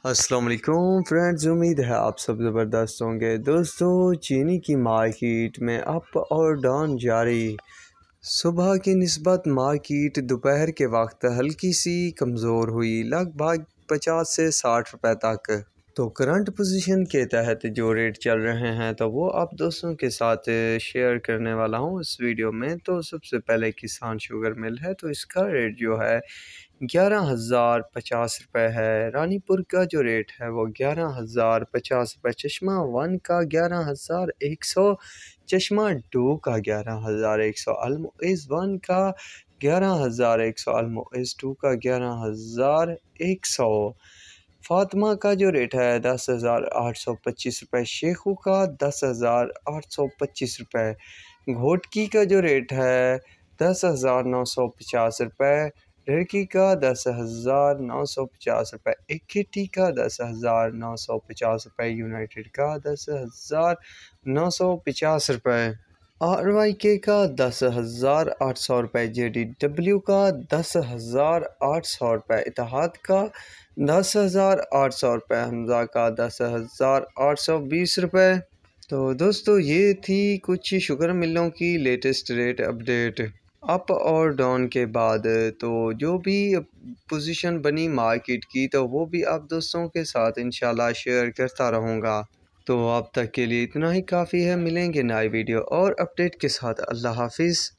अस्सलाम वालेकुम फ्रेंड्स, उम्मीद है आप सब ज़बरदस्त होंगे। दोस्तों, चीनी की मार्केट में अप और डाउन जारी। सुबह की निस्बत मार्केट दोपहर के वक्त हल्की सी कमज़ोर हुई, लगभग 50 से 60 रुपए तक। तो करंट पोजीशन के तहत जो रेट चल रहे हैं तो वो आप दोस्तों के साथ शेयर करने वाला हूँ इस वीडियो में। तो सबसे पहले किसान शुगर मिल है, तो इसका रेट जो है 11,050 रुपये है। रानीपुर का जो रेट है वो 11,050 रुपये। चश्मा 1 का 11,100, चश्मा 2 का 11,100, अलमुइज़ 1 का 11,100, अलमुइज़ 2 का 11,100। फातिमा का जो रेट है 10,825 रुपये। शेखू का 10,825 रुपये। घोटकी का जो रेट है 10,950 रुपये। लड़की का 10,950 रुपये। इक्किटी का 10,950 रुपये। यूनाइटेड का 10,950 रुपये। RYK का 10,800 रुपये। JDW का 10,800 रुपये। इत्तेहाद का 10,800 रुपये। हमज़ा का 10,820 रुपये। तो दोस्तों, ये थी कुछ शुगर मिलों की लेटेस्ट रेट अपडेट। अप और डाउन के बाद तो जो भी पोजीशन बनी मार्केट की तो वो भी आप दोस्तों के साथ इंशाल्लाह शेयर करता रहूँगा। तो अब तक के लिए इतना ही काफ़ी है। मिलेंगे नई वीडियो और अपडेट के साथ। अल्लाह हाफिज़।